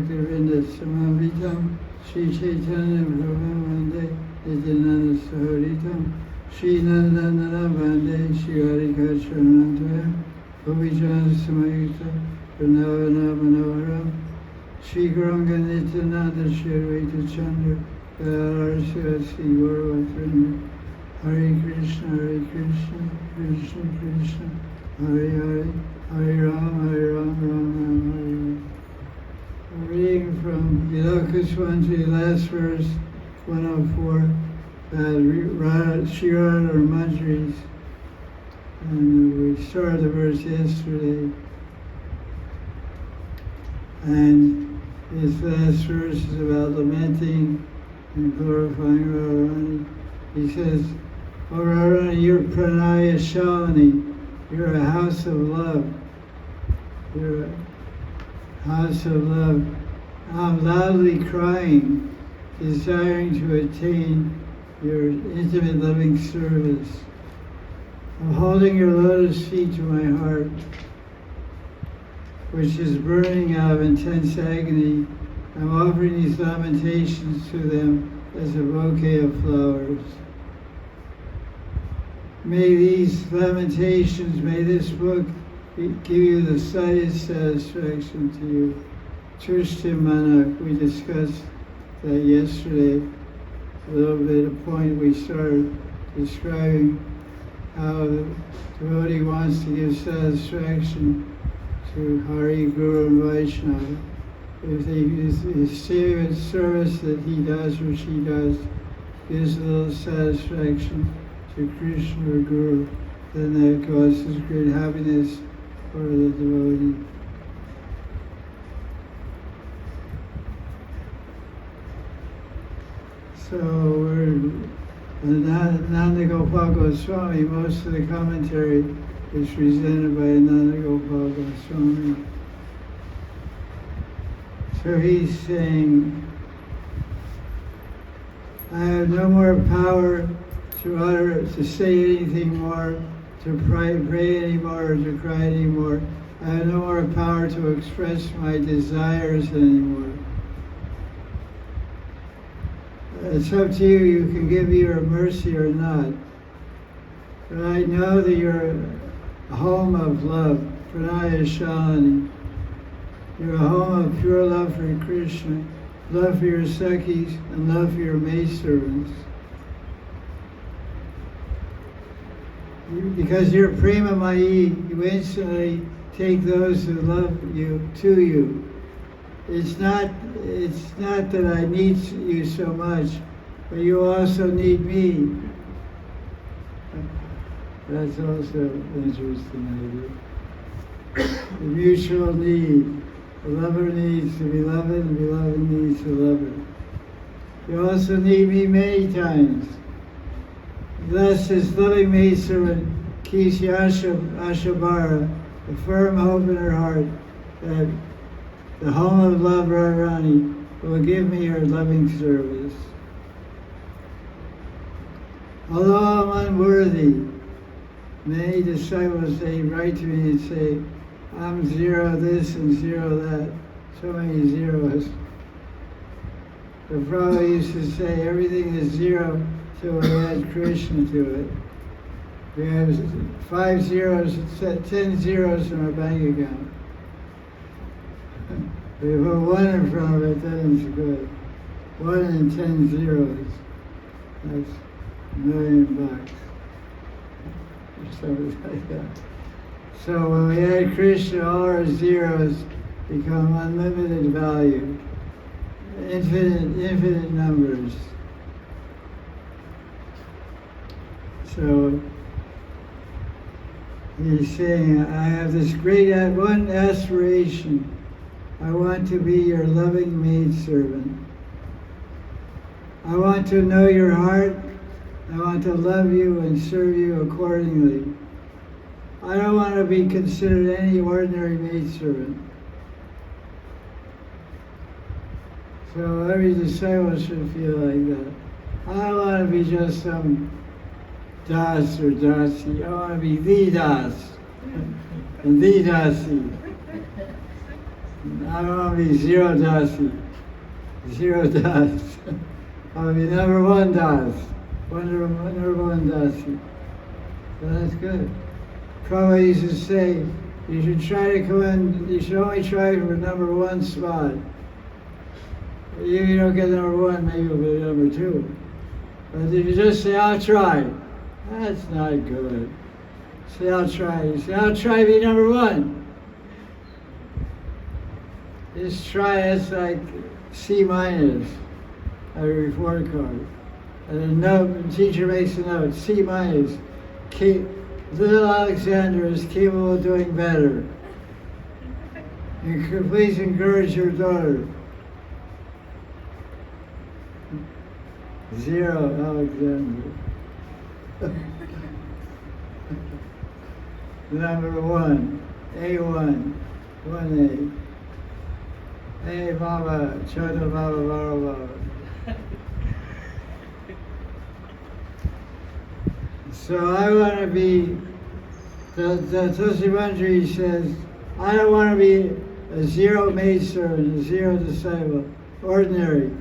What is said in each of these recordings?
Govinda Samamritam, Shri Chaitanya Prabhu Vande, Nityananda Saharitam, Shri Nandana Vande, Shri Harika Charanantaya, Bhuvijan Samayuta, Pranavana Manoharam, Shri Guranga Nityananda, Shri Advaita Chandra, Arasya Sri Gauravatranda, Hare Krishna, Krishna Krishna, Hare Hare, Hare Ram, Ram Ram. Reading from Vilapa Kusumanjali, last verse, 104, Sri Radharani and Her Manjaris, and we started the verse yesterday. And this last verse is about lamenting and glorifying Radharani. He says, "O Radharani, you're Pranaya Shalini, you're a house of love. You're a house of love. I'm loudly crying, desiring to attain your intimate loving service. I'm holding your lotus feet to my heart, which is burning out of intense agony. I'm offering these lamentations to them as a bouquet of flowers. May these lamentations, may this book give you the slightest satisfaction to you." Trishtim Manak, we discussed that yesterday, a little bit, a point we started describing how the devotee wants to give satisfaction to Hari, Guru, and Vaishnava. If the service that he does or she does gives a little satisfaction to Krishna or Guru, then that causes great happiness for the devotee. So we're Nanda Gopal Goswami. Most of the commentary is presented by Nanda Gopal Goswami. So he's saying, "I have no more power to say anything more, to pray anymore, or to cry anymore. I have no more power to express my desires anymore. It's up to you. You can give me your mercy or not. But I know that you're a home of love, Pranaya Shalini. You're a home of pure love for Krishna, love for your Sakhis, and love for your maidservants. Because you're Prema Mai, you instantly take those who love you to you. It's not that I need you so much, but you also need me." That's also an interesting idea. The mutual need. The lover needs the beloved, and the beloved needs the lover. You also need me many times. Thus, his loving maidservant keeps Ashabara, a firm hope in her heart that the home of love, Radharani, will give me her loving service. Although I'm unworthy, many disciples, they write to me and say, "I'm zero this and zero that," so many zeros. The Prabhupada used to say, everything is zero till we add Krishna to it. We have 5 zeros, 10 zeros in our bank account. If we put 1 in front of it, then it's good. 1 in 10 zeros. That's $1 million. Or something like that. So when we add Krishna, all our zeros become unlimited value. Infinite numbers. So he's saying, I have this great one aspiration. I want to be your loving maidservant. I want to know your heart. I want to love you and serve you accordingly. I don't want to be considered any ordinary maidservant. So every disciple should feel like that. I don't want to be just some das or dasi. I want to be the das and the dasi. I don't want to be zero dasi. Zero das. I want to be number one das. Number one dasi. So that's good. Prabhupada used to say, you should try to come in, you should only try for number one spot. If you don't get number one, maybe you'll be number two. But if you just say, I'll try, that's not good. Say, I'll try. You say, I'll try to be number one. Just try, it's like C- on a report card. And a note, the teacher makes a note, C-. Little Alexander is capable of doing better. And please encourage your daughter. 0 Alexander. Number 1, A1, 1A. Hey Baba, Chota Baba, Baba, Baba. So I want to be, the Kusumanjali says, I don't want to be a zero maidservant, a zero disciple, ordinary.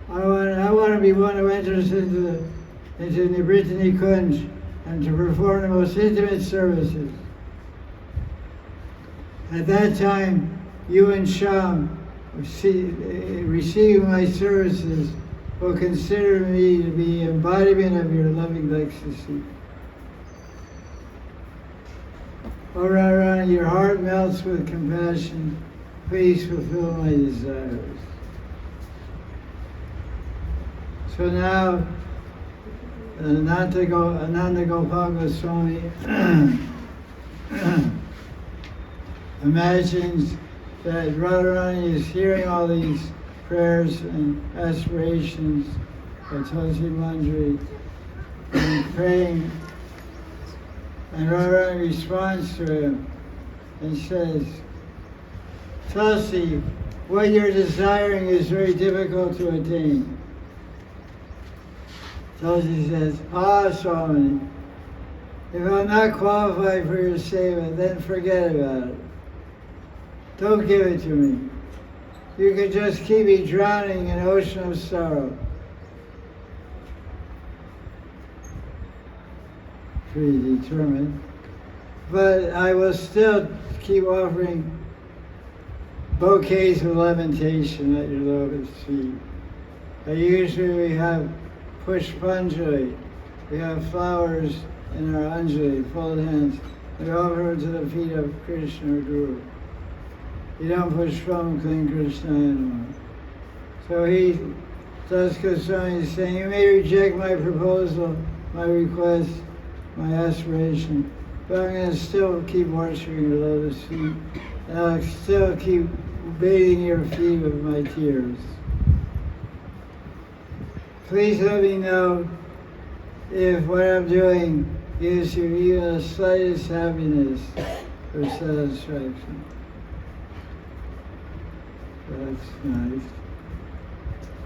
I want to be one who enters into Nibritani Kunj and to perform the most intimate services. At that time, you and Sham, receiving my services, will consider me to be embodiment of your loving ecstasy. O Radharani, your heart melts with compassion. Please fulfill my desires. So now, Ananda Gopal Goswami imagines that Radharani is hearing all these prayers and aspirations of Kusumanjali and praying. And Radharani responds to him and says, Tulsi, what you're desiring is very difficult to attain. Tulsi says, Swami, if I'm not qualified for your seva, then forget about it. Don't give it to me. You can just keep me drowning in an ocean of sorrow. Pretty determined. But I will still keep offering bouquets of lamentation at your lotus feet. Usually we have Pushpanjali. We have flowers in our Anjali, folded hands. We offer to the feet of Krishna or Guru. You don't push from clean Krishna anymore. So Das Goswami is saying, you may reject my proposal, my request, my aspiration, but I'm going to still keep worshiping your lotus feet, and I'll still keep bathing your feet with my tears. Please let me know if what I'm doing gives you even the slightest happiness or satisfaction. That's nice.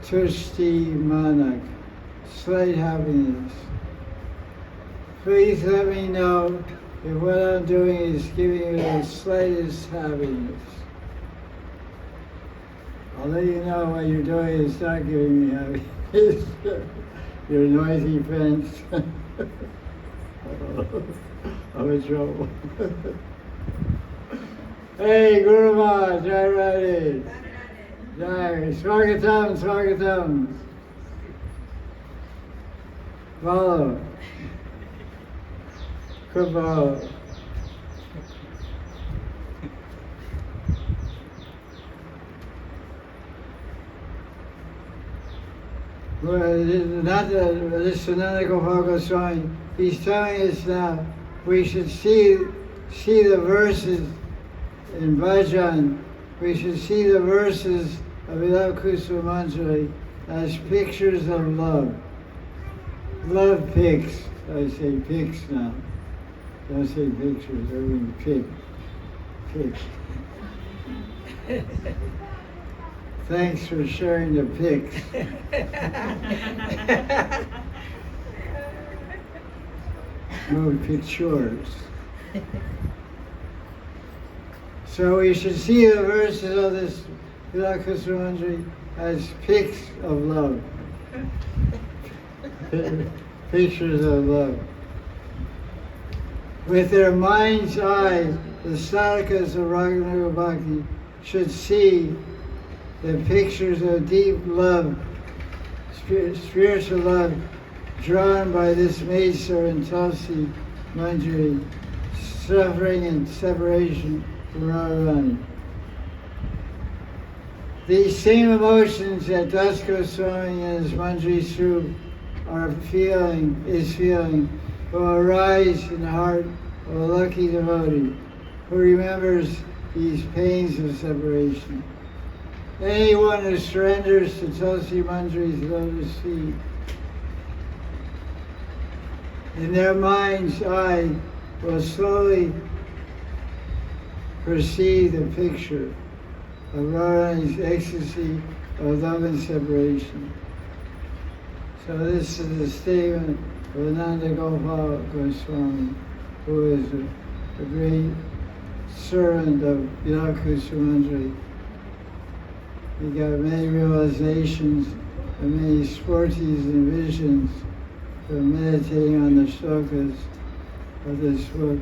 Tushti Manak, slight happiness. Please let me know if what I'm doing is giving you the slightest happiness. I'll let you know what you're doing is not giving me happiness. Your noisy fence. I'm in trouble. Hey, Guru Maharaj, Jai Radhe. Jai, Swagatam, Swagatam. Follow. Kubo. Not this Ananda Gopal Goswami. He's telling us now we should see the verses in Bhajan. We should see the verses of Vilapa Kusumanjali as pictures of love. Love pics. I say pics now. Don't say pictures. I mean pics. Thanks for sharing the pics. No pictures. So we should see the verses of this Vilapa Kusumanjali as pics of love. Pictures of love. With their mind's eye, the sadhakas of Raghunatha Bhakti should see the pictures of deep love, spiritual love, drawn by this Mesa and Tulsi Manjari, suffering and separation from Radharani. These same emotions that Das Goswami and his Manjari Swarup is feeling will arise in the heart of a lucky devotee who remembers these pains of separation. Anyone who surrenders to Tulsi Manjari's lotus feet, in their mind's eye will slowly perceive the picture of Radharani's ecstasy of love and separation. So this is a statement of Ananda Gopal Goswami, who is a great servant of Vilapa Kusumanjali. He got many realizations and many sporties and visions from meditating on the shlokas of this book.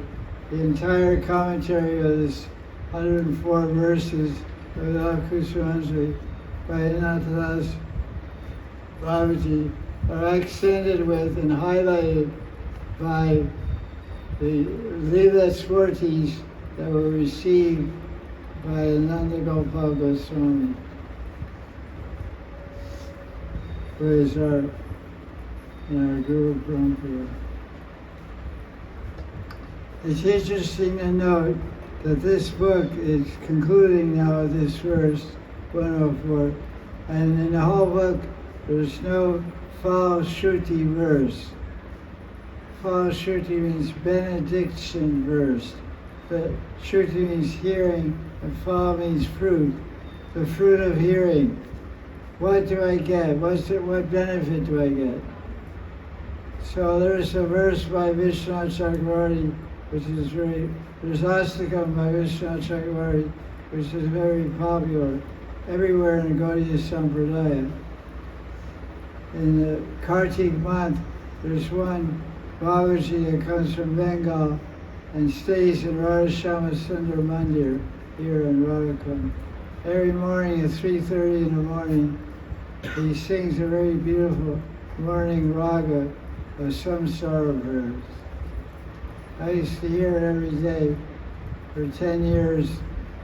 The entire commentary of this 104 verses of Vilapa Kusumanjali by Raghunatha Das Babaji are extended with and highlighted by the Leela sporties that were received by Ananda Gopal Goswami, who is our Guru Parampara. It's interesting to note that this book is concluding now with this verse, 104, and in the whole book there's no Phal Shruti verse. Phal Shruti means benediction verse. But Shruti means hearing, and Phal means fruit. The fruit of hearing. What do I get? What benefit do I get? So there's a verse by Vishwanath Chakravarti, which is there's Astakam by Vishwanath Chakravarti, which is very popular everywhere in the Gaudiya Sampradaya. In the Kartik month, there's one Babaji that comes from Bengal and stays in Radha Shama Sundar Mandir here in Radhakund. Every morning at 3:30 in the morning, he sings a very beautiful morning raga of samsara prayers. I used to hear it every day. For 10 years,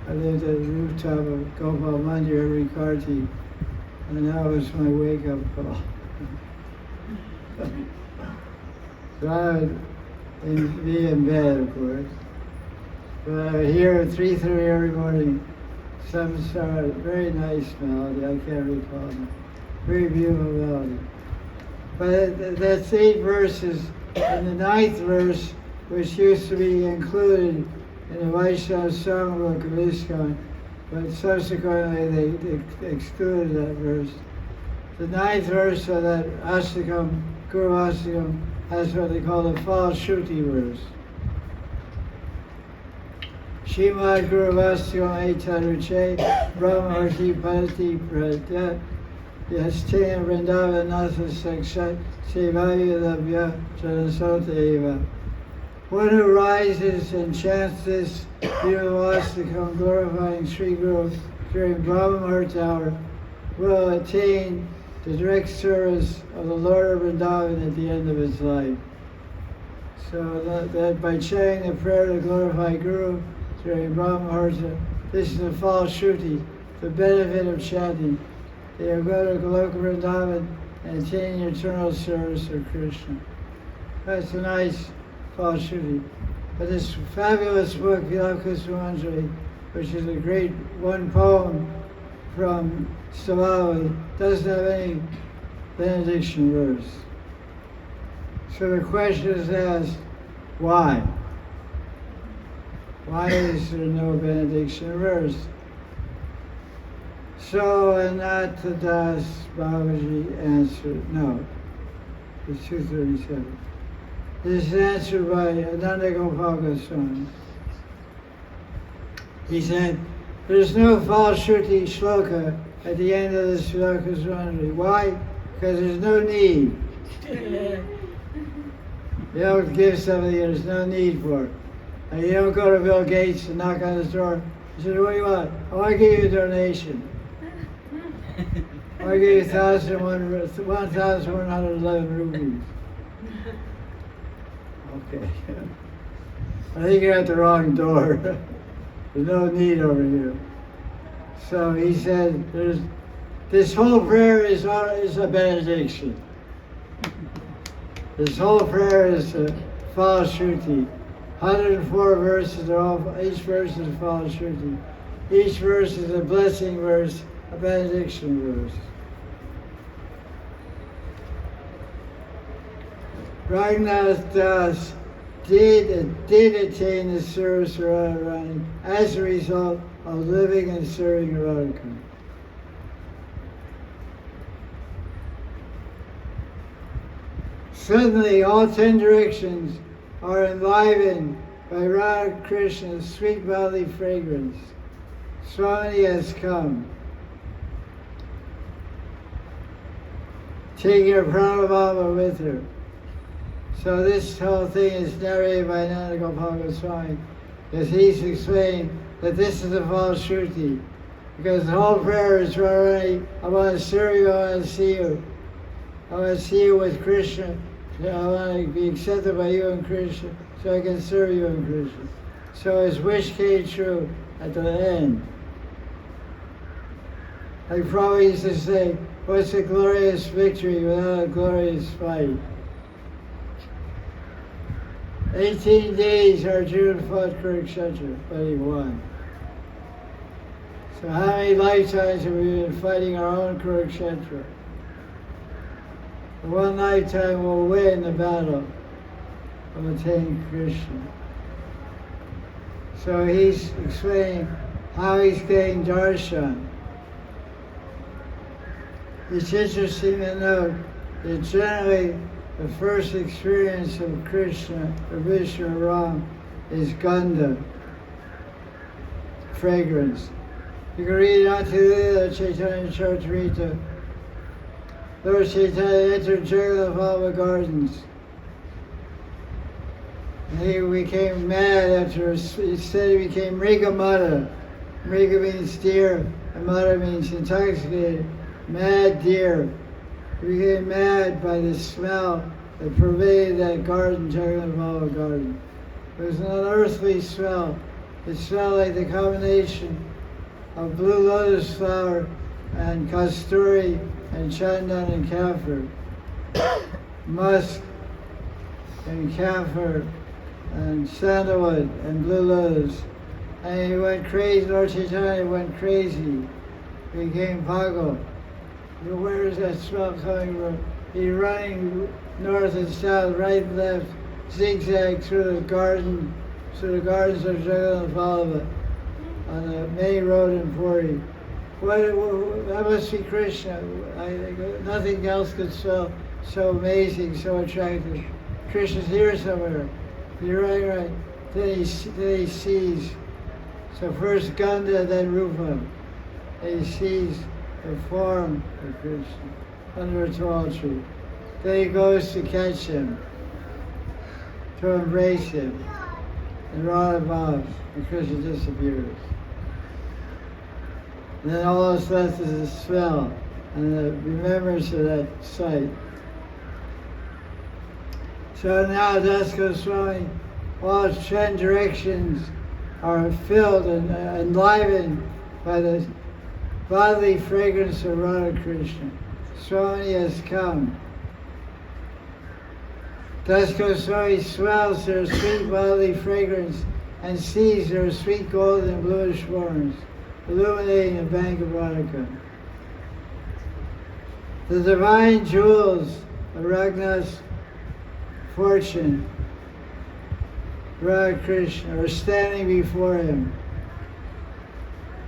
I lived at the rooftop of Gopal Mandir every Kartik, and that was my wake-up call. So I would be in bed, of course. But I would hear at 3:30 every morning some sort of very nice melody, I can't recall it. Very beautiful melody. But that's 8 verses, and the 9th verse, which used to be included in the Vaishnava songbook of ISKCON, but subsequently they excluded that verse. The 9th verse of that Astakam, Guru Astakam, has what they call the Phal Shruti verse. Shrimad Guru Astakam Etaruche Brahmarti Padati Pradya Yastina Vrindava Nasa Sakshat Sevaya Labhya Janasota Eva. One who rises and chants this beautiful Astakam glorifying Sri Guru during Brahma Muhurta hour will attain the direct service of the Lord of Vrindavan at the end of his life. So that by chanting the prayer to glorify Guru during Brahma Muhurta, this is the Phal Shruti, the benefit of chanting. They will go to Goloka Vrindavan and attain eternal service of Krishna. That's a nice Phal Shruti. But this fabulous book, Vilapa Kusumanjali, which is a great one poem from Stavavali, doesn't have any benediction verse. So the question is asked, why? Why is there no benediction verse? So Ananta Das Babaji answered, no. It's 237. This is answered by Ananda Gopal Goswami. He said, there's no false Shruti shloka at the end of the Vilapa Kusumanjali. Why? Because there's no need. You don't give somebody there's no need for it. And you don't go to Bill Gates and knock on his door. He said, what do you want? I want to give you a donation. I want to give you 1,111 rupees. Okay. I think you're at the wrong door. There's no need over here. So he said, this whole prayer is a benediction. This whole prayer is a false Shruti. 104 verses, each verse is a false Shruti. Each verse is a blessing verse, a benediction verse. Raghunatha Das did attain the service of Radharani as a result of living and serving Radharani. Suddenly, all 10 directions are enlivened by Radha Krishna's sweet bodily fragrance. Swami has come, taking her Prabodhananda with her. So this whole thing is narrated by Nanda Gopal Goswami, because he's explained that this is a false Shruti. Because the whole prayer is Radharani, I want to serve you, I want to see you. I want to see you with Krishna. I want to be accepted by you and Krishna, so I can serve you and Krishna. So his wish came true at the end. Like Prabhupada used to say, what's a glorious victory without a glorious fight? 18 days Arjuna fought Kurukshetra, but he won. So how many lifetimes have we been fighting our own Kurukshetra? One lifetime we'll win the battle of attaining Krishna. So he's explaining how he's getting darshan. It's interesting to note that generally the first experience of Krishna or Vishnu or Ram is gandha, fragrance. You can read Ati Chaitanya Charitamrita. Lord Chaitanya entered Jagannath Gardens. And he became mad after, he said he became Mriga Mada. Mriga means deer, and Mada means intoxicated, mad deer. He became mad by the smell that pervaded that garden, Jagannath Garden. It was an unearthly smell. It smelled like the combination of blue lotus flower and kasturi and chandan and camphor, musk and camphor and sandalwood and blue lotus. And he went crazy, Lord Chaitanya went crazy. He became pagal. Where is that smell coming from? He's running north and south, right and left, zigzag through the gardens of Jagannath Vallabha on the main road in Puri. That must be Krishna. Nothing else could smell so amazing, so attractive. Krishna's here somewhere. You're right. Then he sees. So first Gandha, then Rupa. And he sees the form of Krishna under a tall tree. Then he goes to catch him, to embrace him. And Radha bows, and Krishna disappears. And then all that's left is the smell and the remembrance of that sight. So now Das Goswami, all 10 directions are filled and enlivened by the bodily fragrance of Radha Krishna. Swami has come. Das Goswami smells their sweet bodily fragrance and sees their sweet golden and bluish forms, illuminating the bank of Radhika. The divine jewels of Raghunatha's fortune, Radha Krishna, are standing before him.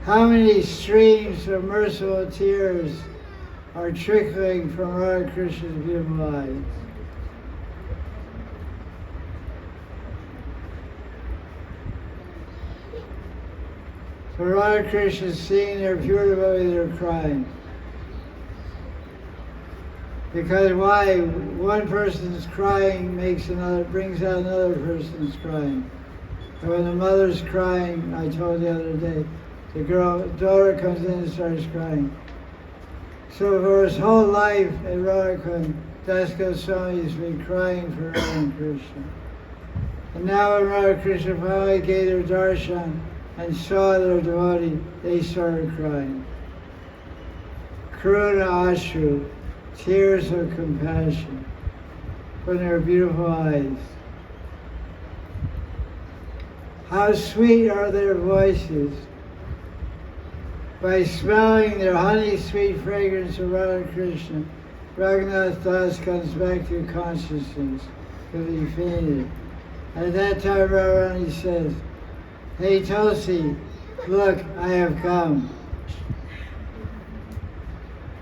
How many streams of merciful tears are trickling from Radha Krishna's beautiful eyes? But Radha Krishna seeing their pure devotee, they're crying. Because why? One person's crying brings out another person's crying. And when the mother's crying, I told the other day, the daughter comes in and starts crying. So for his whole life, Radharani Das Goswami has been crying for Radha Krishna. And now when Radha Krishna finally gave their darshan and saw their devotee, they started crying. Karuna Ashru, tears of compassion from their beautiful eyes. How sweet are their voices. By smelling their honey-sweet fragrance of Radha Krishna, Raghunatha Das comes back to consciousness because he fainted. At that time, Radharani says, "Hey Tulsi, look, I have come.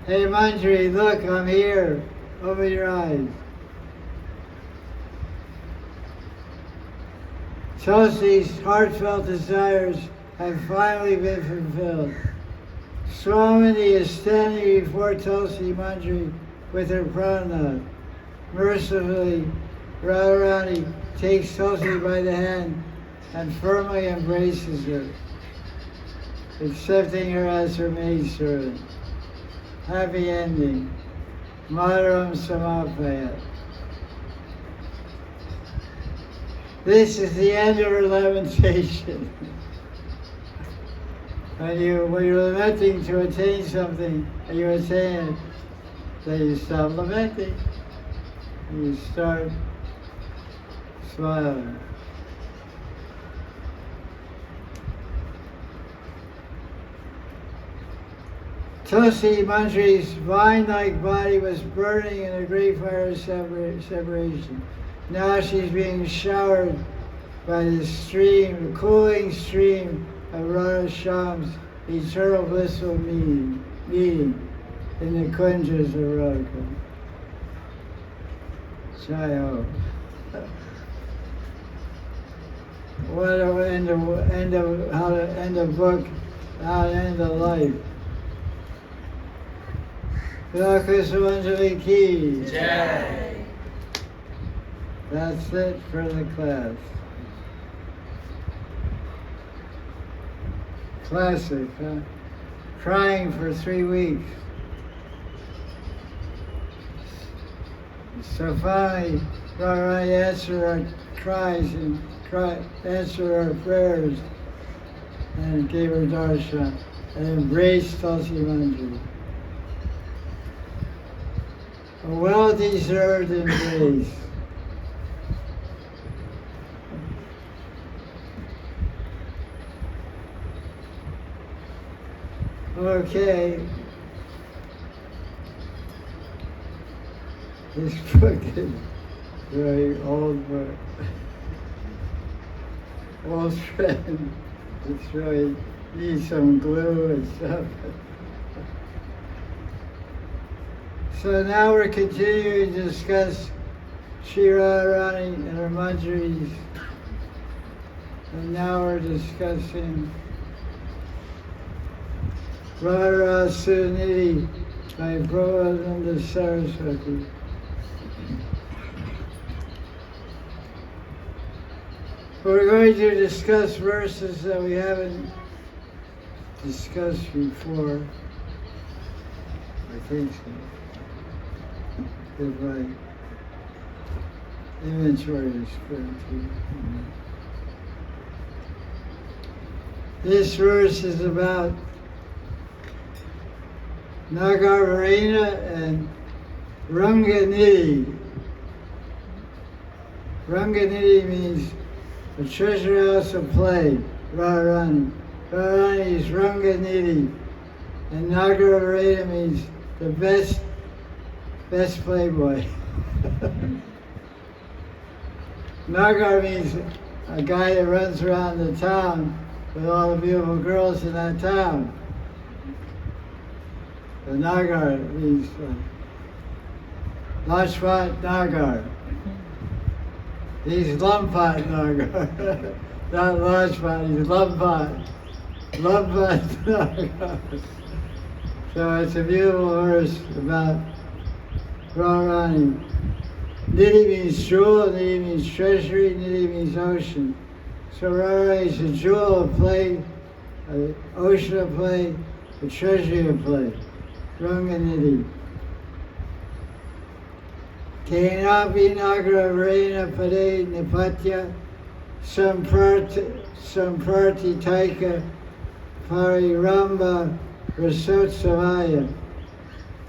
Hey Manjari, look, I'm here. Open your eyes." Tulsi's heartfelt desires have finally been fulfilled. Swamini is standing before Tulsi Manjari with her pranad. Mercifully, Radharani takes Tulsi by the hand and firmly embraces her, accepting her as her maidservant. Happy ending. Madaram Samapayat. This is the end of her lamentation. When you're lamenting to attain something, and you attain it, then you stop lamenting. And you start smiling. Tulsi Manjari's vine-like body was burning in a great fire of separation. Now she's being showered by the stream, the cooling stream of Radha Shyam's eternal blissful meeting in the kunjas of Radha. Jai Ho. What a how to end a book, how to end a life. Vilapa Kusumanjali ki. Jai. That's it for the class. Classic, huh? Crying for 3 weeks. So finally, Radharani answered our cries and answered our prayers and gave her darshan and embraced Tulsi Manjari. A well-deserved embrace. Okay. This book is very old book. Old friend. It's really needs some glue and stuff. So now we're continuing to discuss Sri Radharani and her Manjaris. And now we're discussing Rasa Nidhi by Prabodhananda Sarawati. We're going to discuss verses that we haven't discussed before. I think so. Because my inventory is good too. This verse is about Nagarvarena and Ranganidhi. Ranganidhi means the treasure house of play, Radharani. Radharani is Ranganidhi. And Nagarvarena means the best playboy. Nagar means a guy that runs around the town with all the beautiful girls in that town. The Nagar means Lashvat Nagar. He's Lampat Nagar. Not Lashvat, he's Lampat. Lamba. So it's a beautiful verse about Radharani. Nidhi means jewel, Nidhi means treasury, Nidhi means ocean. So Radharani is a jewel of play, an ocean of play, a treasury of play. Ranga Nidhi. Kenapi nagra varena pade nipatya samprati taika pariramba rasotsavaya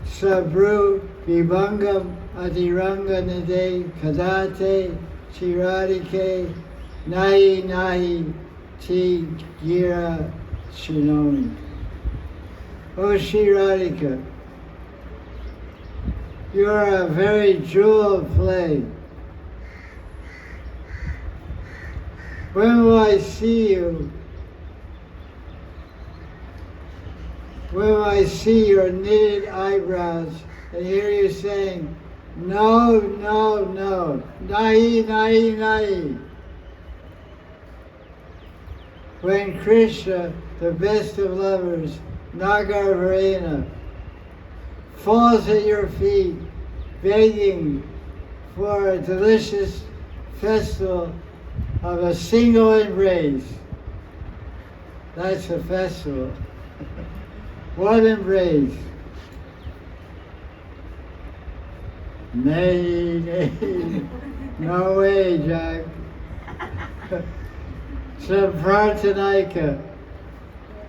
sabru vibhangam adiranga nide kadate chiradike nahi nahi ti gira shinomi. O Shri Radhika, you are a very jewel of play. When will I see you? When will I see your knitted eyebrows and hear you saying, no, no, no, nahi, nahi, nahi? When Krishna, the best of lovers, Nagar Varena, falls at your feet, begging for a delicious festival of a single embrace. That's a festival. One embrace. Nay, nay, no way, Jack. Samprartanaika.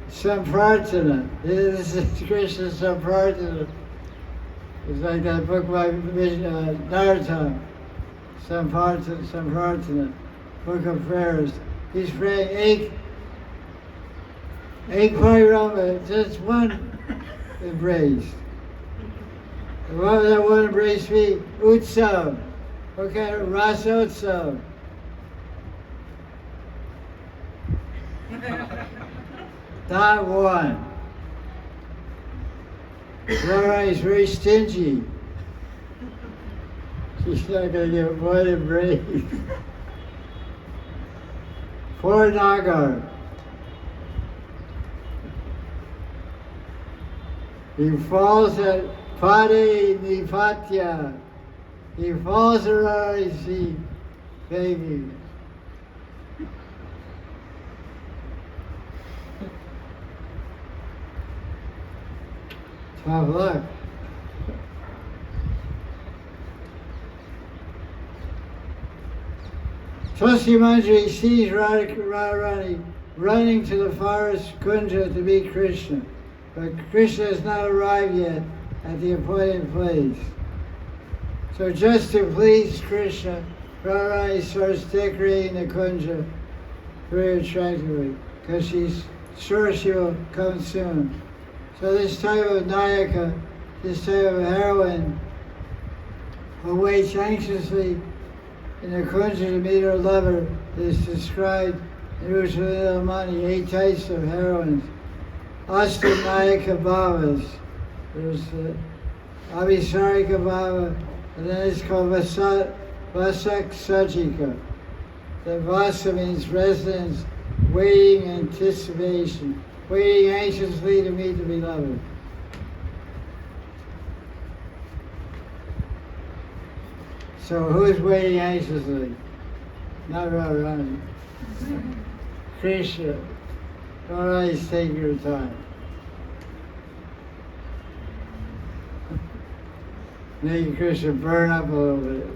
Samprartana. This is Krishna Samprartana. It's like that book by Narottam. Samprartana, book of prayers. He's praying Ek Pariramba, just one embrace. And what would that one embrace be? Utsav. Okay, Rasa Utsav. Not one. Radharani is very stingy. She's not going to get one embrace. Poor Nagar. He falls at Pade Nipatya. He falls around his feet, baby. Tough luck. Kusumanjali sees Radharani running to the forest Kunja to meet Krishna, but Krishna has not arrived yet at the appointed place. So just to please Krishna, Radharani starts decorating the Kunja very attractively, because she's sure she will come soon. So this type of Nayaka, this type of heroine, who waits anxiously in the Kunja to meet her lover, is described in Uchalamani, 8 types of heroines. Astanayaka Bhavas. There's Abhisarika Bhava, and then it's called Vasak Sajika. The Vasa means residence, waiting anticipation, waiting anxiously to meet the beloved. So who's waiting anxiously? Not Radharani. Krishna. Radharani's taking your time. Making Krishna burn up a little bit.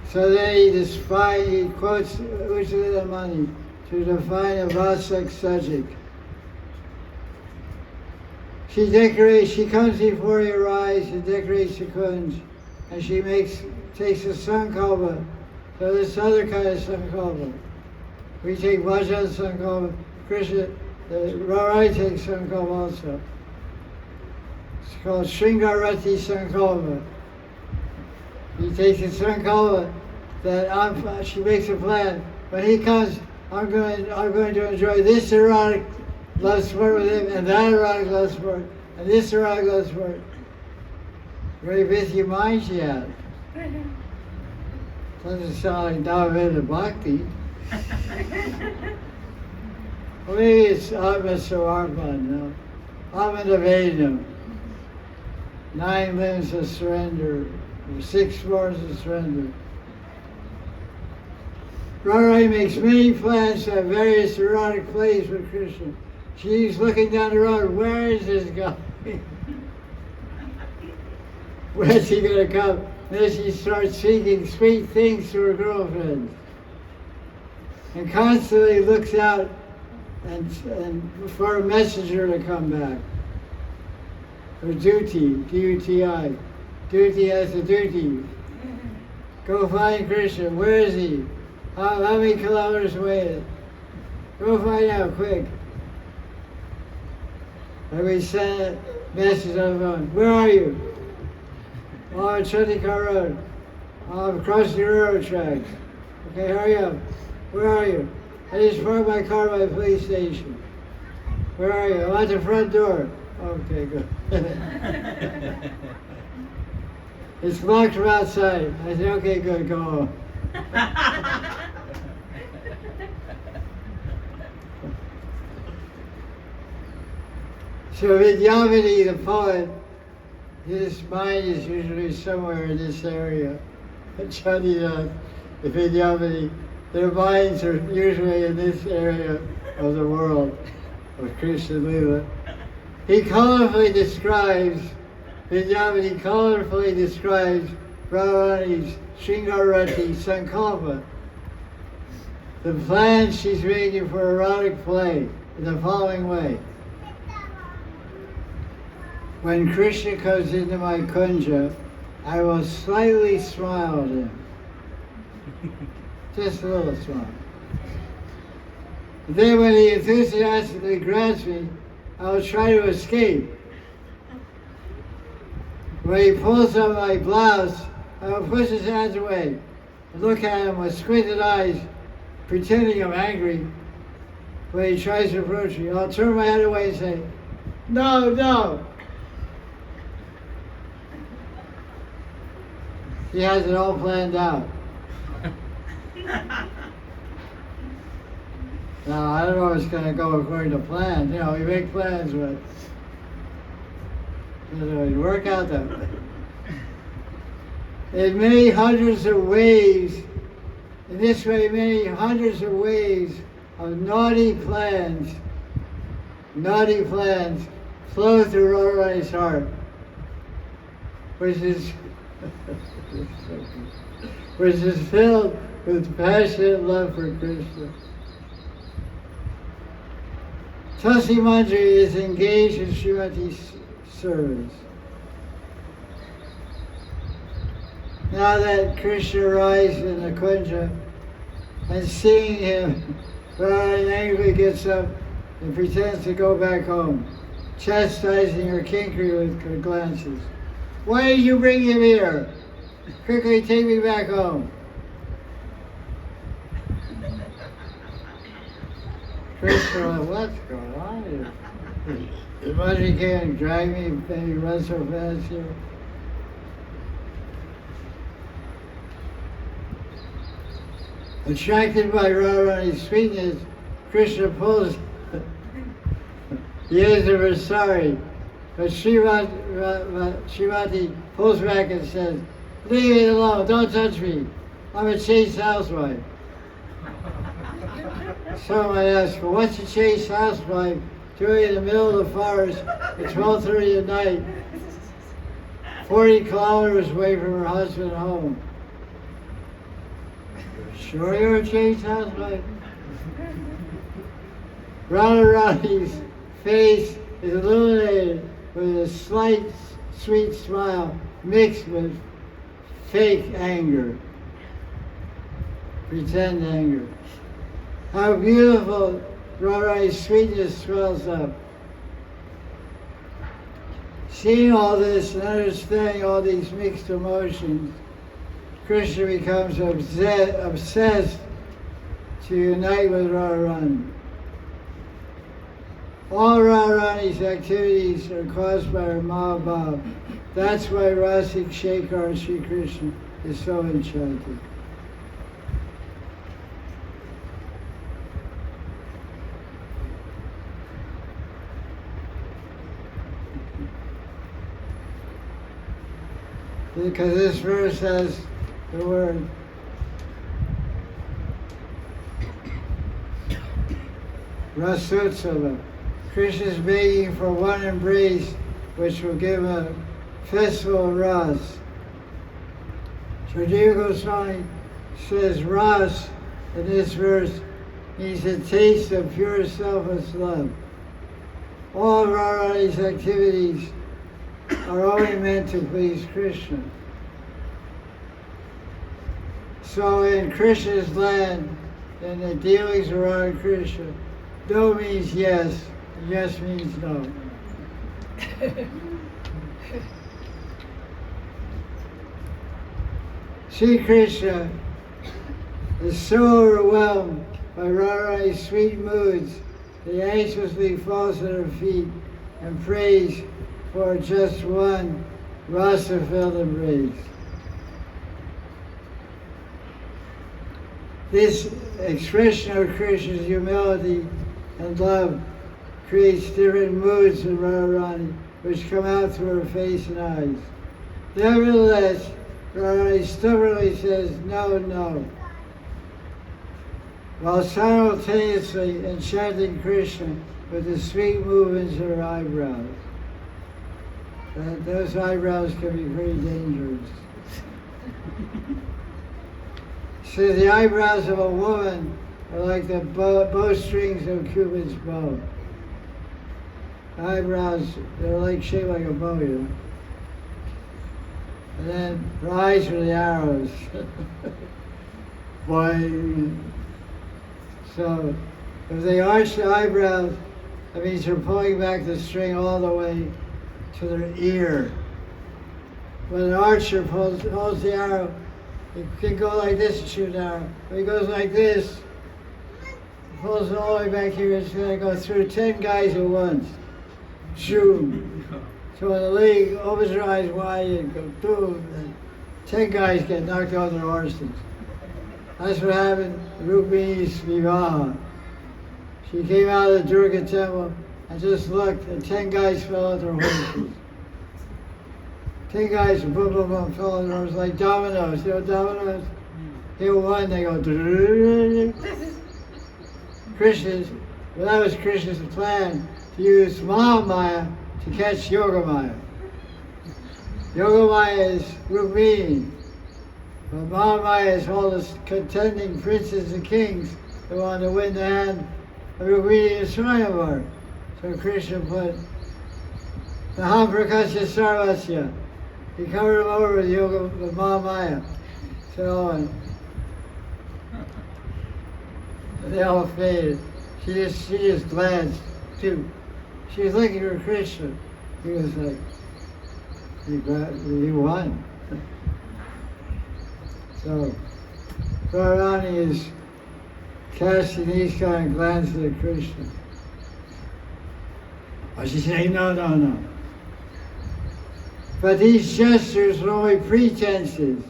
So then he quotes Uchalamani to define a Vasak Sajik. She comes before your eyes and decorates the kunj, and she takes a sankalpa. So this other kind of sankalpa. We take bhajan sankalpa, Krishna, Radharani takes sankalpa also. It's called Shringarati sankalpa. He takes a sankalpa that she makes a plan. When he comes, I'm going to enjoy this erotic love sport with him, and that erotic love sport, and this erotic love sport. Very busy mind she has. Doesn't sound like Davida Bhakti. Well, maybe it's Atma Savarpan, no? Amanavadam. 9 limbs of surrender, or 6 forms of surrender. Radharani makes many plans to have various erotic plays with Krishna. She's looking down the road, where is this guy? Where's he going to come? Then she starts speaking sweet things to her girlfriend. And constantly looks out and for a messenger to come back. Or duty, D-U-T-I. Duty has a duty. Go find Krishna. Where is he? How many kilometers away? Go find out, quick. And we send a message on the phone. Where are you? Oh, on Chandikar Road. I'm across the railroad tracks. Okay, hurry up. Where are you? I just parked my car by the police station. Where are you? I'm at the front door. Okay, good. It's locked from outside. I said, okay, good, go home. So Vidyavati, the poet, his mind is usually somewhere in this area. Chandida, the Vidyavati, their minds are usually in this area of the world of Krishna Lila. He colorfully describes, Vidyavati colorfully describes Radharani's Shringarati Sankalpa, the plan she's making for erotic play, in the following way. When Krishna comes into my kunja, I will slightly smile at him. Just a little smile. And then when he enthusiastically grabs me, I will try to escape. When he pulls up my blouse, I will push his hands away and look at him with squinted eyes, pretending I'm angry. When he tries to approach me, I'll turn my head away and say, no, no. He has it all planned out. Now, I don't know if it's going to go according to plan. You know, we make plans, but it doesn't work out that way. In many hundreds of ways, in this way, many hundreds of ways of naughty plans flow through Radharani's heart, which is filled with passionate love for Krishna. Tulsi Manjari is engaged in Srimati's service. Now that Krishna arrives in the kunja and seeing him, Radharani angrily gets up and pretends to go back home, chastising her kinkari with her glances. Why did you bring him here? Quickly take me back home. Krishna, what's going on here? The Babaji can't drag me and he runs so fast here. Attracted by Radharani's sweetness, Krishna pulls the ends of her sari, but Srimati pulls back and says, leave it alone, don't touch me. I'm a chaste housewife. Someone might ask, well, what's a chaste housewife doing in the middle of the forest at 12:30 at night, 40 kilometers away from her husband's home? Sure you're a chaste housewife? Radharani's face is illuminated with a slight, sweet smile mixed with fake anger, pretend anger. How beautiful Radharani's sweetness swells up. Seeing all this and understanding all these mixed emotions, Krishna becomes obsessed to unite with Radharani. All Radharani's activities are caused by her Mahabhav. That's why Rasik Shekhar Sri Krishna is so enchanted. because this verse has the word Purusottama. Krishna is begging for one embrace which will give a festival of Rasa. Srimati Goswami says Rasa in this verse means a taste of pure selfless love. All of Radharani's activities are only meant to please Krishna. So in Krishna's land, in the dealings around Krishna, no means yes, and yes means no. Sri Krishna is so overwhelmed by Radharani's sweet moods that he anxiously falls at her feet and prays for just one rasa-filled embrace. This expression of Krishna's humility and love creates different moods in Radharani, which come out through her face and eyes. Nevertheless, Radharani stubbornly says, no, no, while simultaneously enchanting Krishna with the sweet movements of her eyebrows. Those eyebrows can be very dangerous. So the eyebrows of a woman are like the bowstrings of Cupid's bow. Eyebrows, they're like shaped like a bow, you know. And then her eyes are the arrows. Boy. So if they arch the eyebrows, that means they're pulling back the string all the way to their ear. When an archer holds the arrow, he can go like this and shoot an arrow. If he goes like this, he pulls it all the way back here, it's going to go through 10 guys at once. Shoot. So when the lady opens her eyes wide and goes boom, and 10 guys get knocked on their horses. That's what happened to Rukmini's Vivaha. She came out of the Durga temple and just looked, and 10 guys fell on their horses. 10 guys, boom, boom, boom, fell on their horses like dominoes. You know dominoes? Hit one, they go. Krishna's, well, that was Krishna's plan to use Mahamaya to catch Yogamaya. Yogamaya is Rukmini. But Mahamaya is all the contending princes and kings that want to win the hand of Rukmini and Swayamvar. So Krishna put the Prakasya Sarvasya. He covered them over with yoga, with Mahamaya. So on. They all faded. She just glanced too. She was looking for Krishna. He was like, he won. So Radharani is casting these kind of glances at Krishna. But she's saying, no, no, no. But these gestures are only pretenses.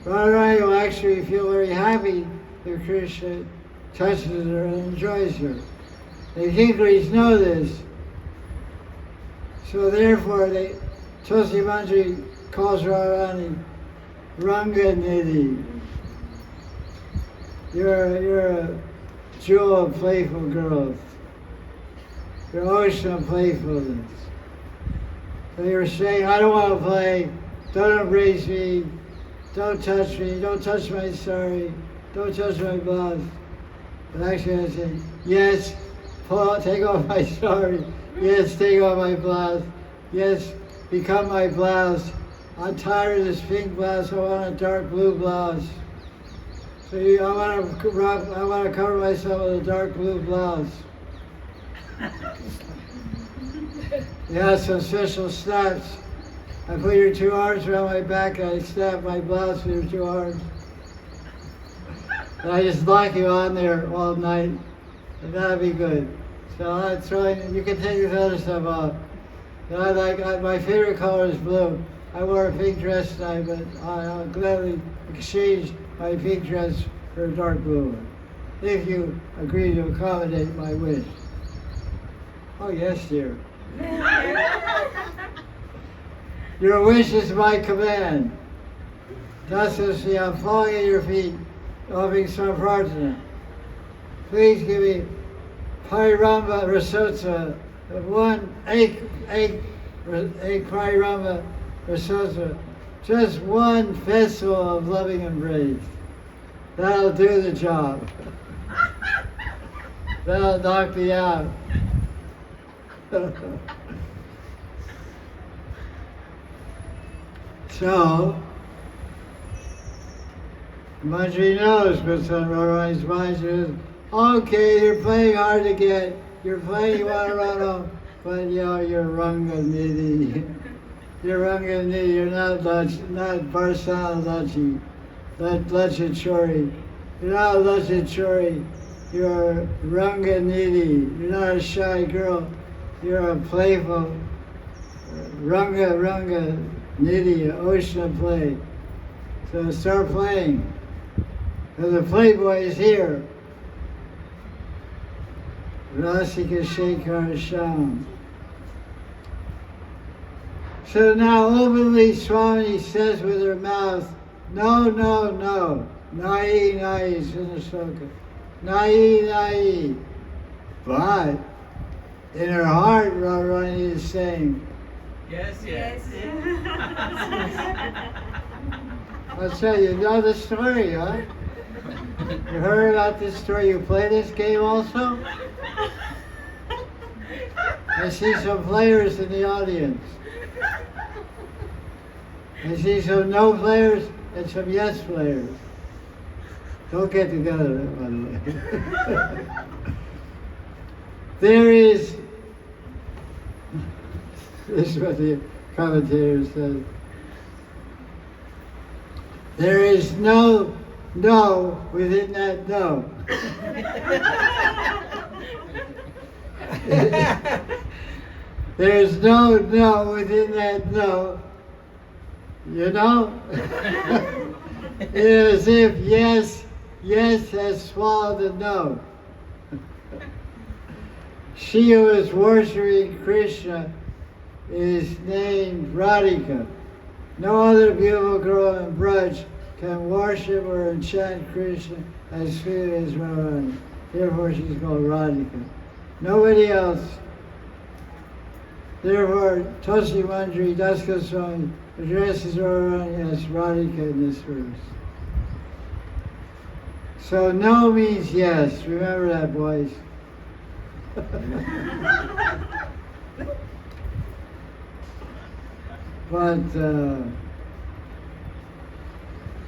Radharani will actually feel very happy if Krishna touches her and enjoys her. The Kinkaris know this. So therefore, Tulsi Manjari calls Radharani Ranga Nidhi. You're a jewel of playful girls. You're ocean of playfulness. So you're saying, I don't want to play, don't embrace me, don't touch me, don't touch my sari, don't touch my blouse. But actually I'm saying, yes, take off my sari, yes, take off my blouse, yes, become my blouse. I'm tired of this pink blouse, I want a dark blue blouse. So I want to cover myself with a dark blue blouse. You have some special snaps. I put your 2 arms around my back and I snap my blouse with your 2 arms. And I just lock you on there all night, and that'll be good. So I'm throwing, you can take this other stuff off. And my favorite color is blue. I wore a pink dress tonight, but I'll gladly exchange my pink dress for a dark blue one, if you agree to accommodate my wish. Oh yes, dear. Your wish is my command. Dasasi, I'm falling at your feet, offering some prarthana. Please give me Pariramba Rasota, eight Pariramba Rasota, just one festival of loving embrace. That'll do the job. That'll knock me out. So, Manjari knows what's on Radharani's mind. She says, okay, you're playing hard to get. You're playing, you want to run home, but you're Raghunatha. You're Raghunatha. You're not Barsana Lachi, not Lachachori. You're not Lachachori. You're Raghunatha. You're not a shy girl. You're a playful Raghunatha, an ocean of play. So start playing. Because the playboy is here. Rasika Shekhar Sham. So now openly Swami says with her mouth, no, no, no. Nai, nai, is in the sloka. Nai, nai. But in her heart, Radharani is saying, yes, yes. I'll tell you, know the story, huh? You heard about this story? You play this game also? I see some players in the audience. I see some no players and some yes players. Don't get together, by the way. There is, this is what the commentator said, there is no no within that no. There's no no within that no. You know? It is as if yes has swallowed the no. She who is worshiping Krishna is named Radhika. No other beautiful girl in Braj can worship or enchant Krishna as sweetly as Radharani. Therefore she's called Radhika. Nobody else. Therefore, Tosi Manjari Das Goswami addresses Radharani as Radhika in this verse. So no means yes. Remember that, boys. But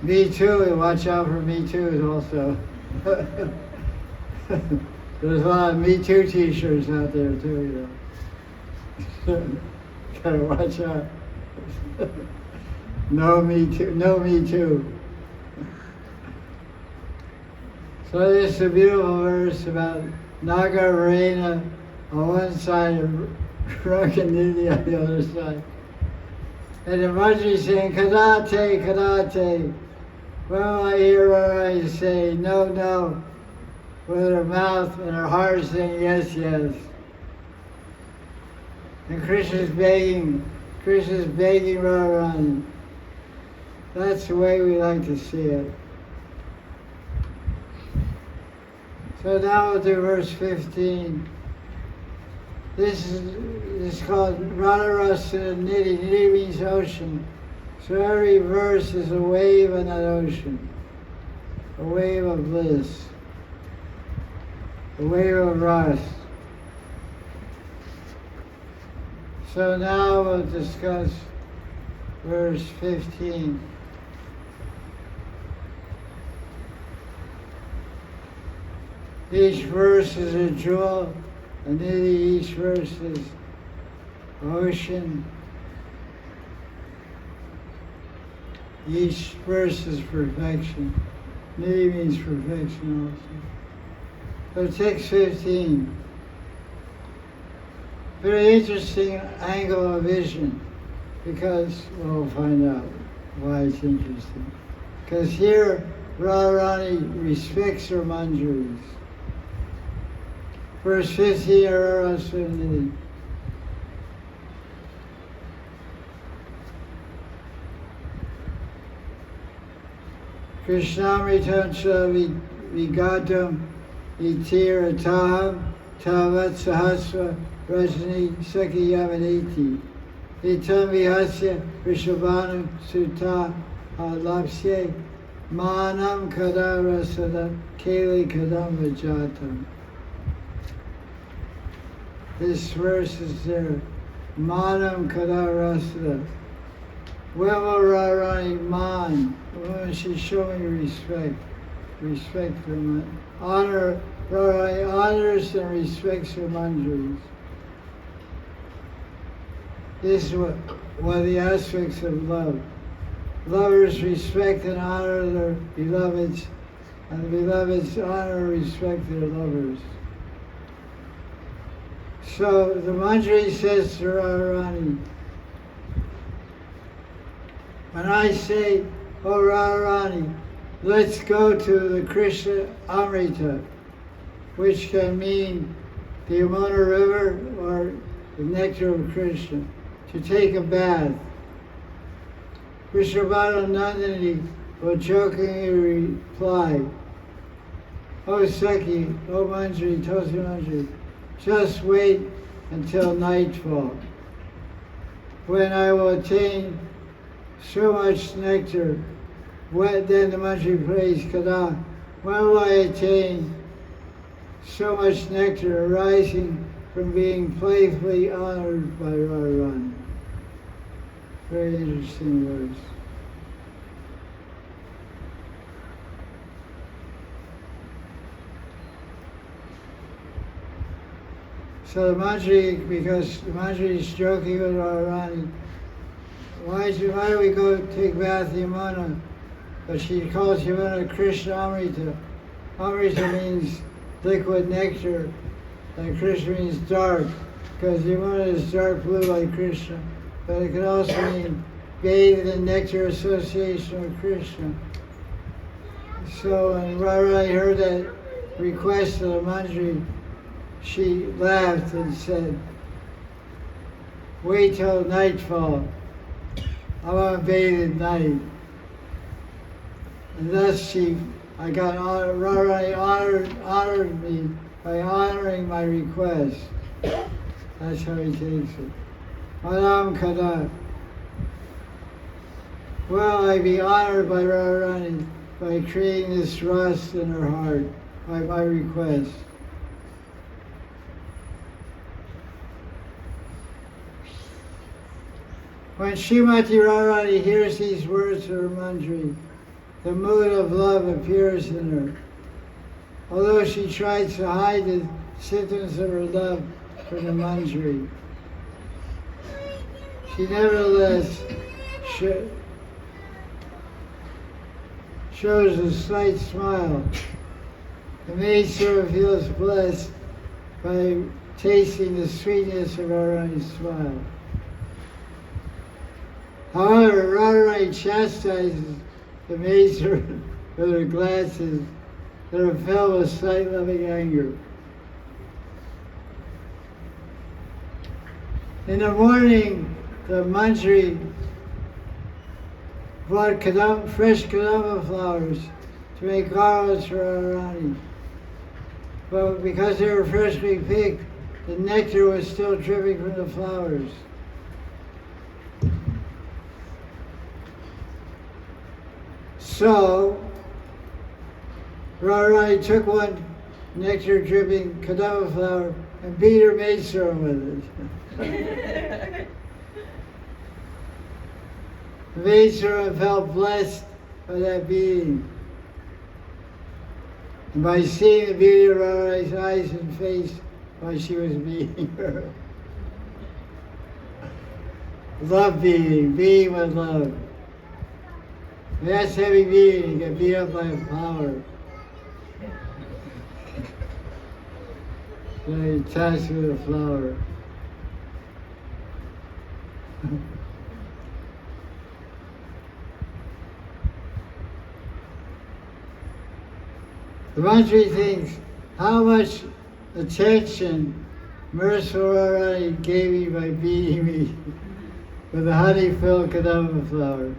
Me Too, watch out for Me Too also. There's a lot of Me Too t-shirts out there too, Gotta watch out. No Me Too, no Me Too. So this is a beautiful verse about Naga Varena on one side and Raghunatha on the other side. And the Manjari saying, Kadate, Kadate. Well, I hear Radharani say, no, no, with her mouth and her heart saying, yes, yes. And Krishna's begging Radharani. That's the way we like to see it. So now we'll do verse 15. This is called Radha Rasa and Nidhi. Nidhi means ocean. So every verse is a wave in that ocean. A wave of bliss. A wave of rasa. So now we'll discuss verse 15. Each verse is a jewel, and each verse is ocean. Each verse is perfection. Nidhi means perfection also. So text 15. Very interesting angle of vision, because we'll find out why it's interesting. Because here Radharani respects her manjaris. Verse 15, Rasa Nidhi. Krishnamritam cha vigatam itirataham tavat sahasra rajani sakhi yavaneti. Itam vihasya rishabhanu sutta lapsye manam kada rasada keli kadam vajatam. This verse is there. Manam kada rasada. When will Radharani man? When she's showing respect for man. Honor, Radharani honors and respects her manjaris. This is one of the aspects of love. Lovers respect and honor their beloveds, and the beloveds honor and respect their lovers. So the Manjari says to Radharani, when I say, oh Radharani, let's go to the Krishna Amrita, which can mean the Yamuna River or the nectar of Krishna, to take a bath. Prabodhananda will jokingly reply, oh Sakhi, oh Manjari, Tosi Manjari, just wait until nightfall, when I will attain so much nectar. Then the Manjari prays, Kada, when will I attain so much nectar arising from being playfully honored by Radharani? Very interesting words. So the Manjari, because the Manjari is joking with Radharani, why do we go take bath Yamuna? But she calls Yamuna Krishna Amrita. Amrita means liquid nectar, and Krishna means dark, because Yamuna is dark blue like Krishna. But it could also mean bathed in nectar association with Krishna. So when Radharani heard that request of the Manjari, she laughed and said, wait till nightfall. I want to bathe at night. And thus Radharani honored me by honoring my request. That's how he takes it. Manam kada. Will I be honored by Radharani by creating this rasa in her heart by my request? When Srimati Radharani hears these words of her Manjari, the mood of love appears in her. Although she tries to hide the symptoms of her love for the Manjari, she nevertheless shows a slight smile. The maidservant feels blessed by tasting the sweetness of Radharani's smile. However, Radharani chastises the maidservant with her glances that are filled with slight loving anger. In the morning, the Manjari brought fresh kadamba flowers to make garlands for Radharani. But because they were freshly picked, the nectar was still dripping from the flowers. So, Radharani took one nectar-dripping kadamba flower and beat her maidservant with it. The maidservant felt blessed by that beating. And by seeing the beauty of Radharani's eyes and face while she was beating her. Love beating with love. If that's heavy beating, you get beat up by a flower. So you touch with a flower. The Manjari thinks, how much attention merciful Radharani gave me by beating me with a honey-filled kadamba flower.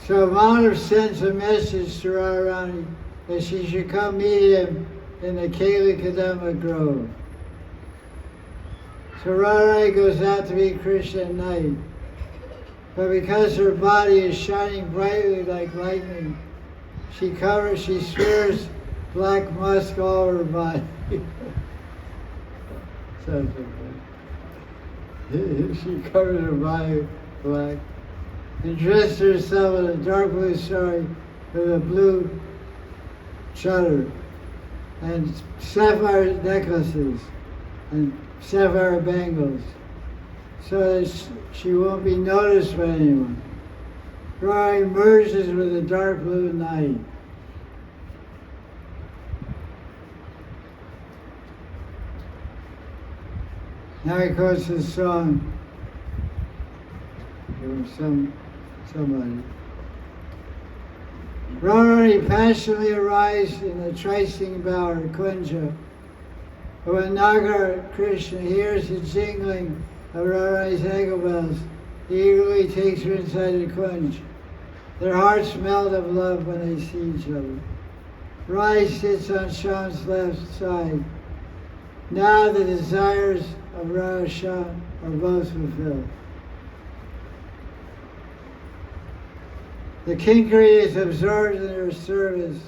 So Maharaj sends a message to Radharani that she should come meet him in the Kali Kadamba Grove. So Radharani goes out to meet Krishna at night. But because her body is shining brightly like lightning, she swears black musk all over her body. She covered her body black and dressed herself in a dark blue sari with a blue chadar and sapphire necklaces and sapphire bangles, so that she won't be noticed by anyone. Radha merges with the dark blue night. Now he quotes this song from somebody. Radharani passionately arrives in the trysting bower, Kunja. But when Nagar Krishna hears the jingling of Radharani's ankle bells, he eagerly takes her inside the Kunj. Their hearts melt of love when they see each other. Radha sits on Sham's left side. Now the desires of Radha Sham are both fulfilled. The Kinkari is absorbed in her service,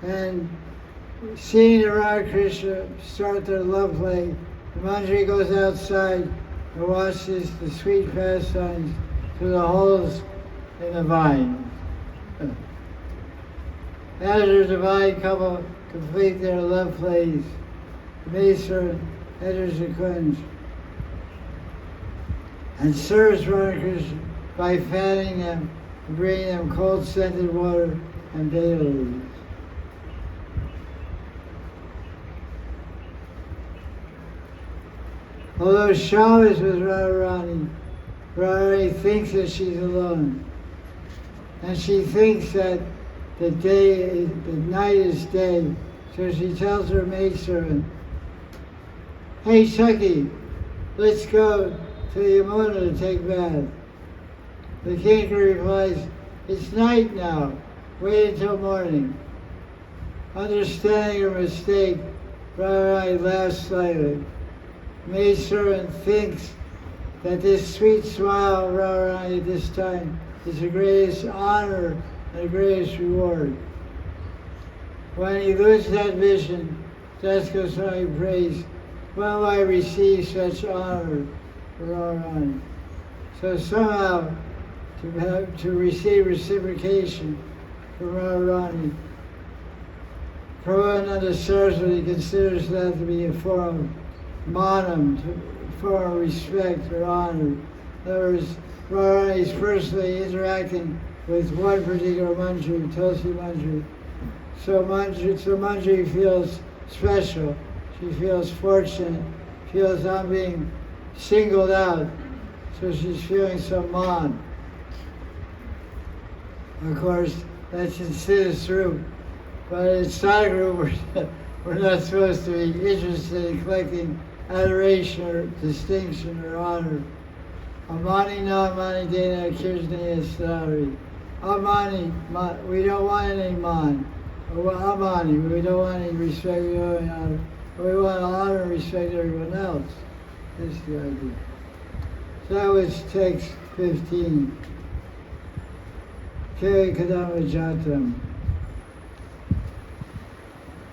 and seeing the Radha Krishna start their love play, the Manjari goes outside and watches the sweet pastimes through the holes in the vine. As the divine couple complete their love plays, the maidservant enters the Kunj and serves Radha Krishna by fanning them and bringing them cold scented water and data leaves. Although Sham is with Radharani, Radharani thinks that she's alone. And she thinks that the night is day. So she tells her maidservant, "Hey Chucky, let's go to the Yamuna to take bath." The king replies, "It's night now, wait until morning." Understanding her mistake, Radharani laughs slightly. Maidservant thinks that this sweet smile of Radharani at this time is the greatest honor and the greatest reward. When he loses that vision, Das Goswami prays, "When will I receive such honor for Radharani?" So somehow, to receive reciprocation from Radharani, Prabodhananda Sarawati considers that to be a form of manam, a form of respect or honor. In other words, Radharani is personally interacting with one particular Manjari, Tulsi Manjari. So Manjari feels special. She feels fortunate. Feels I'm being singled out. So she's feeling some man. Of course, that's in Siddha's group. But in Sadhguru, we're not supposed to be interested in collecting adoration or distinction or honor. Amani na mani dena kirtaniya stari. Amani, we don't want any man. Amani, we don't want any respect, we don't want any honor. We want to honor and respect everyone else. That's the idea. So that was text 15. Kari Kadama Jatam.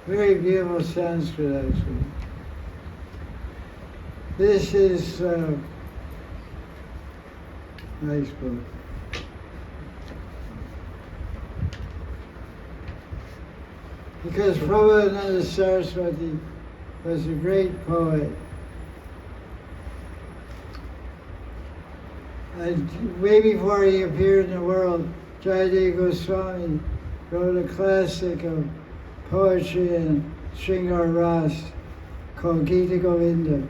Very beautiful Sanskrit, actually. This is nice book. Because Prabodhananda Sarawati was a great poet. And way before he appeared in the world, Jai Sri Goswami wrote a classic of poetry and Shringar Ras called Gita Govinda.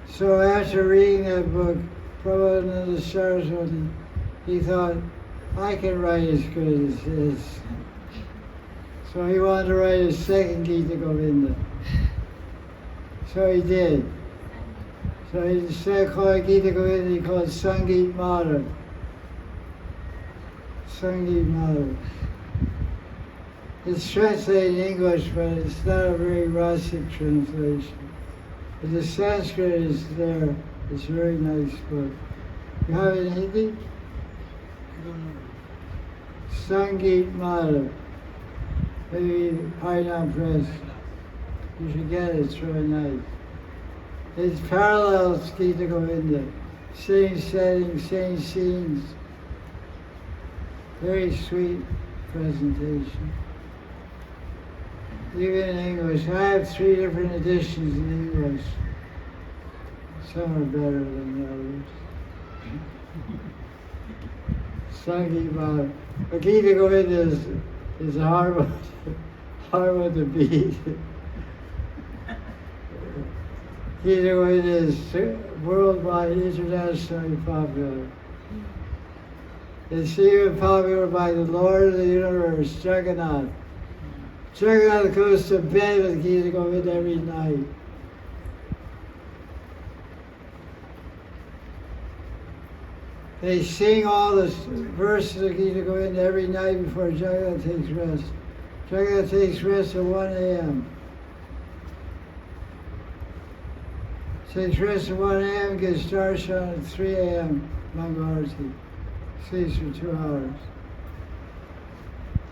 So after reading that book, Prabodhananda Sarawati, he thought, I can write as good as this. So he wanted to write a second Gita Govinda. So he did. So instead of calling it Gita Govinda, he called it Sangeet Madan. Sangeet Mala. It's translated in English, but it's not a very Rasic translation. But the Sanskrit is there. It's a very nice book. You have it in Hindi? Sangeet Mala. Maybe Pineapple Press. You should get it, it's really nice. It parallels Gita Govinda. Same settings, same scenes. Very sweet presentation. Even in English. I have 3 different editions in English. Some are better than others. Sangeet Mala. But Gita Govinda is a hard one to beat. Gita Govinda is worldwide, internationally popular. It's even popular by the Lord of the universe, Jagannath. Jagannath goes to bed with Gita Govinda every night. They sing all the verses of Gita Govinda every night before Jagannath takes rest. Jagannath takes rest at 1 a.m. Takes rest at 1 a.m., gets darshan at 3 a.m. Mangalarti. Sleeps for 2 hours.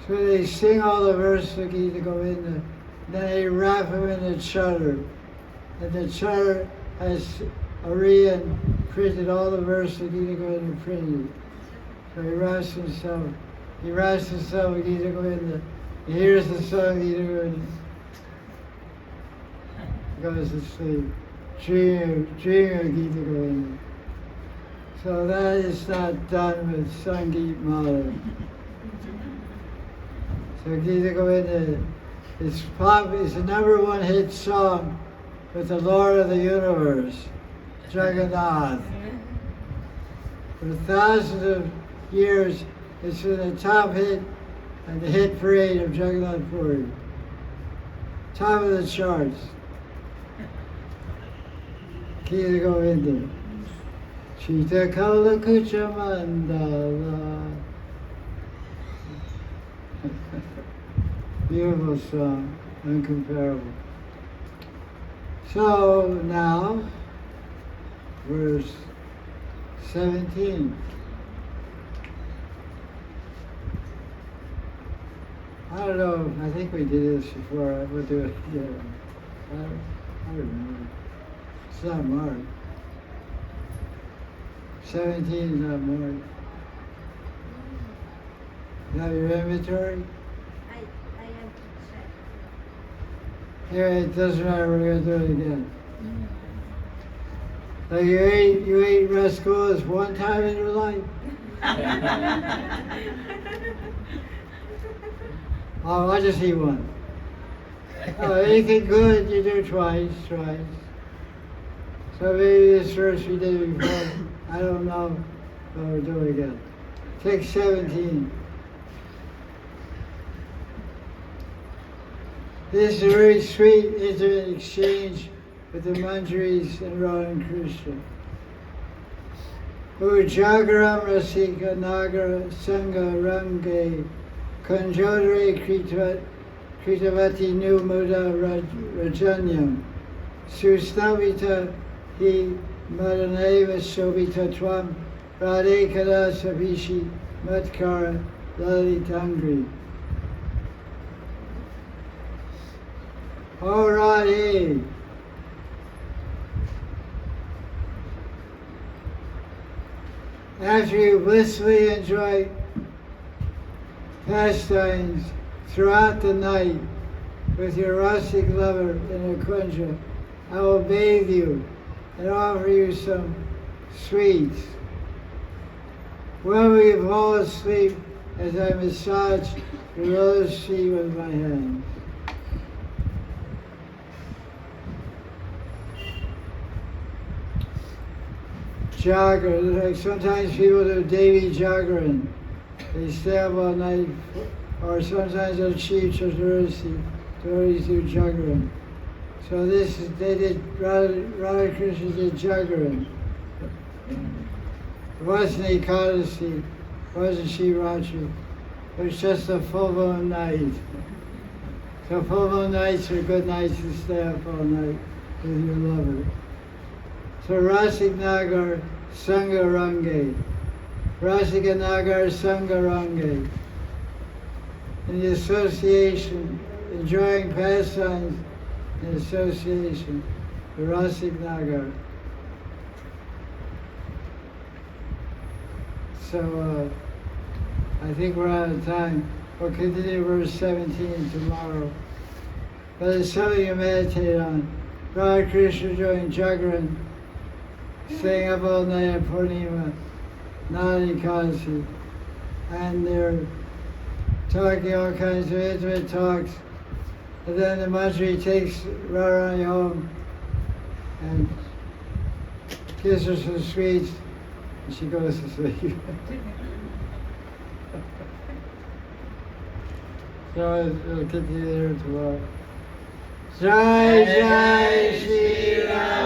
So they sing all the verses of Gita Govinda, then they wrap them in the chadar. And the chadar has Ariyan printed all the verses of Gita Govinda printed. So he wraps himself with Gita Govinda. He hears the song Gita Govinda. Goes to sleep. Dream of Gita Govinda. So that is not done with Sangeet Mala. So Gita Govinda is the #1 hit song with the Lord of the universe, Jagannath. For thousands of years, it's been the top hit and the hit parade of Jagannath Puri. Top of the charts. Gita Govinda. Chita Kala Kusumanjali. Beautiful song, incomparable. So now, verse 17. I don't know, I think we did this before, we'll do it again. I don't remember. It's not marked. 17 is not marked. You have your inventory? I have to check. Here, it doesn't matter, we're going to do it again. So you ate rascals 1 time in your life? Oh, I'll just eat 1. Oh, anything good, you do twice. So maybe this verse we did before, I don't know, but we'll do it again. Take 17. This is a very sweet, intimate exchange with the Manjaris and Radha and Krishna. Ujagaram Rasika Nagara Sangha Range Kanjodre Kritavati Nu Muda Rajanyam Susnavita Hi Madaneva Shobita Tvam Radhe Kada Sabishi Matkara Lalitangri. Oh Radhe! After you blissfully enjoy pastimes throughout the night with your Rasic lover in a kunja, I will bathe you and offer you some sweets. When we fall asleep as I massage your lotus feet with my hands. Jagran, like sometimes people do Devi Jagran. They stay up all night, or sometimes they'll achieve Chaturasi, devotees do Jagran. So this is, they did, Radha Krishna did Jagran. It wasn't Ekadasi, wasn't Shivratri. It was just a full moon night. So full moon nights are good nights to stay up all night with your lover. So Rasik Nagar Sangarange. Rasika Nagar Sangarange. In the association, enjoying pastimes in association, the Rasik Nagar. So I think we're out of time. We'll continue verse 17 tomorrow. But it's something you meditate on. Radha Krishna doing Jagran, staying up all night at Purnima, Nadi Kasi, and they're talking all kinds of intimate talks. And then the Manjari takes Radharani home and gives her some sweets, and she goes to sleep. So it'll continue there tomorrow. Jai Jai Shri Radhe.